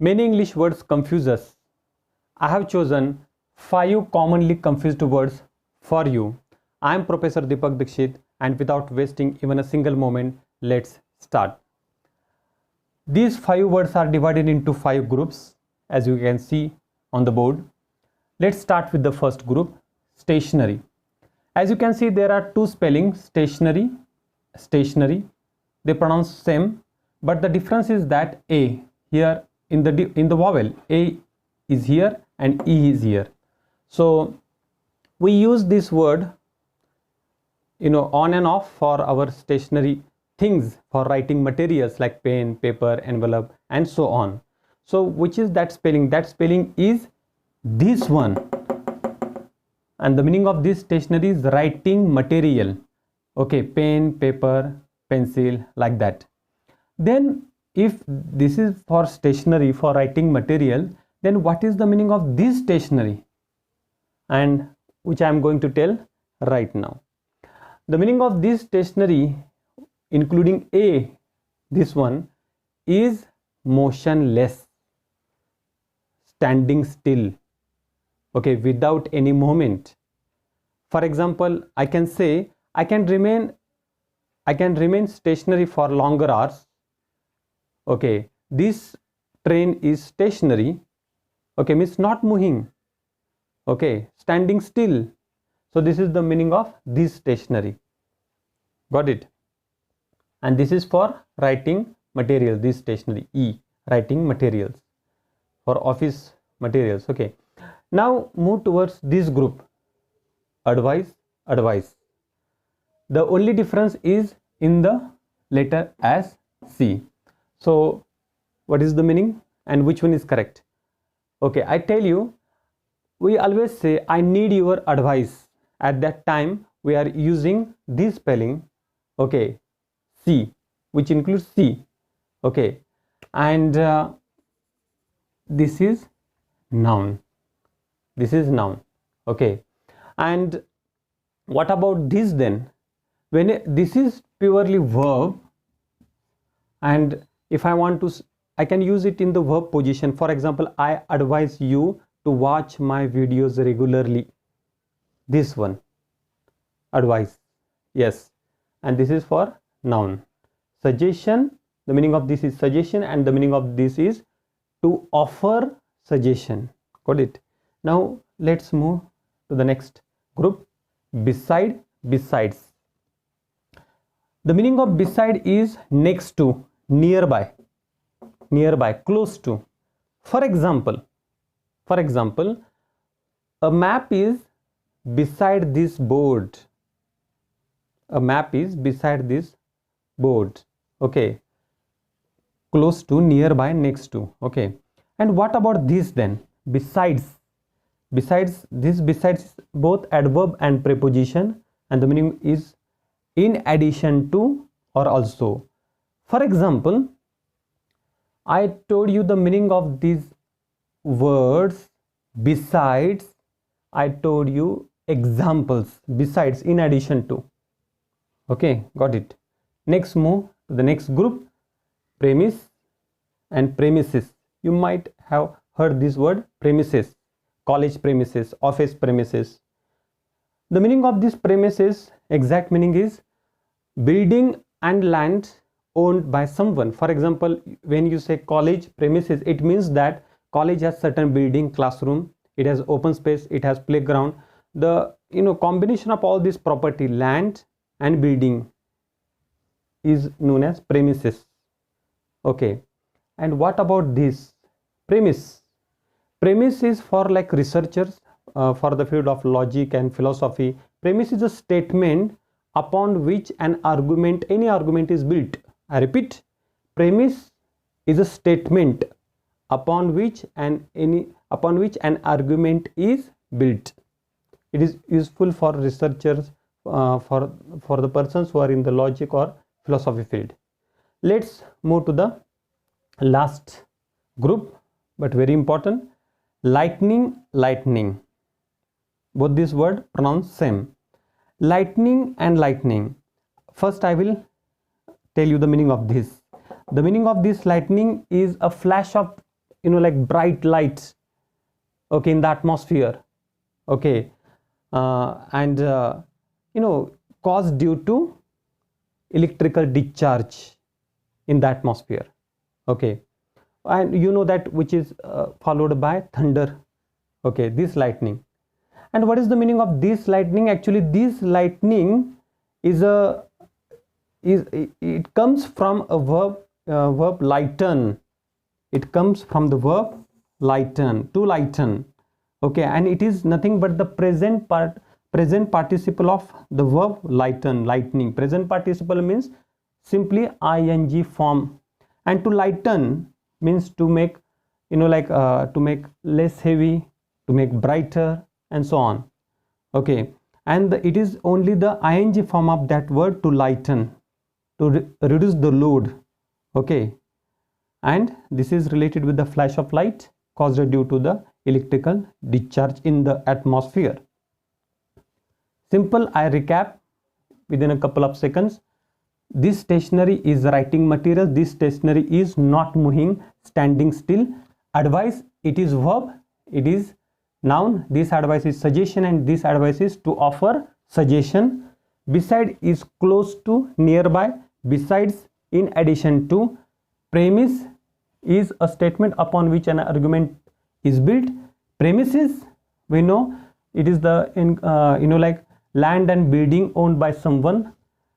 Many English words confuse us. I have chosen 5 commonly confused words for you. I am Professor Deepak Dikshit, and without wasting even a single moment, let's start. These 5 words are divided into 5 groups, as you can see on the board. Let's start with the first group, stationery. As you can see, there are 2 spellings, stationery, stationery. They pronounce same, but the difference is that A here in the vowel, A is here and E is here. So we use this word on and off for our stationery things, for writing materials like pen, paper, envelope, and so on. So which is that spelling? That spelling is this one, and the meaning of this stationery is writing material. Okay, pen, paper, pencil, like that. Then if this is for stationery, for writing material, then what is the meaning of this stationery, and which I am going to tell right now. The meaning of this stationery, including A, this one, is motionless, standing still, okay, without any movement. For example, I can say I can remain stationary for longer hours. Okay, this train is stationary. Okay, means not moving. Okay, standing still. So this is the meaning of this stationery. Got it? And this is for writing material, this stationery, E, writing materials, for office materials. Okay, now move towards this group, advice, advice. The only difference is in the letter as C. So what is the meaning and which one is correct? Okay, I tell you, we always say I need your advice. At that time we are using this spelling, okay, C, which includes C. Okay, and this is noun. This is noun. Okay, and what about this then? When this is purely verb, and if I want to, I can use it in the verb position. For example, I advise you to watch my videos regularly. This one, advice, yes. And this is for noun. Suggestion, the meaning of this is suggestion, and the meaning of this is to offer suggestion. Got it? Now let's move to the next group, beside, besides. The meaning of beside is next to, nearby, nearby, close to. For example, a map is beside this board. A map is beside this board. Okay, close to, nearby, next to. Okay, and what about this then? Besides. Besides, this besides is both adverb and preposition, and the meaning is in addition to or also. For example, I told you the meaning of these words besides. I told you examples, besides, in addition to. Okay, got it. Next, move to the next group, premise and premises. You might have heard this word, premises, college premises, office premises. The meaning of this premises, exact meaning is building and land owned by someone. For example, when you say college premises, it means that college has certain building, classroom, it has open space, it has playground. The combination of all this property, land and building, is known as premises. Okay, and what about this premise? Premise is for like researchers, for the field of logic and philosophy. Premise is a statement upon which an argument, any argument, is built. I repeat, premise is a statement upon which an argument is built. It is useful for researchers, for the persons who are in the logic or philosophy field. Let's move to the last group, but very important, lightning, lightning. Both these words pronounced same. Lightning and lightning. First I will tell you the meaning of this. The meaning of this lightning is a flash of like bright lights, okay, in the atmosphere, okay, and caused due to electrical discharge in the atmosphere, okay. And you know that which is followed by thunder, okay, this lightning. And what is the meaning of this lightning? Actually, this lightning is it comes from a verb lighten. It comes from the verb lighten, to lighten, okay, and it is nothing but the present participle of the verb lighten, lightning. Present participle means simply ing form, and to lighten means to make, to make less heavy, to make brighter, and so on, okay. And it is only the ing form of that word, to lighten, to reduce the load, okay. And this is related with the flash of light caused due to the electrical discharge in the atmosphere. Simple, I recap within a couple of seconds. This stationery is writing material. This stationery is not moving, standing still. Advice, it is verb, it is noun. This advice is suggestion, and this advice is to offer suggestion. Beside is close to, nearby. Besides, in addition to. Premise is a statement upon which an argument is built. Premises, we know it is the like land and building owned by someone.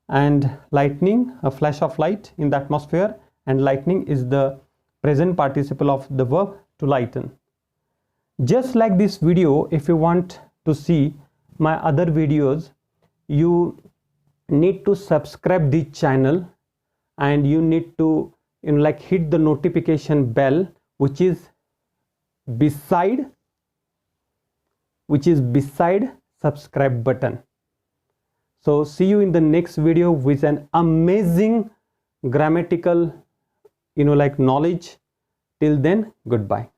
And lightning, a flash of light in the atmosphere, and lightning is the present participle of the verb to lighten. Just like this video, if you want to see my other videos, you need to subscribe this channel, and you need to like hit the notification bell which is beside subscribe button. So see you in the next video with an amazing grammatical like knowledge. Till then, goodbye.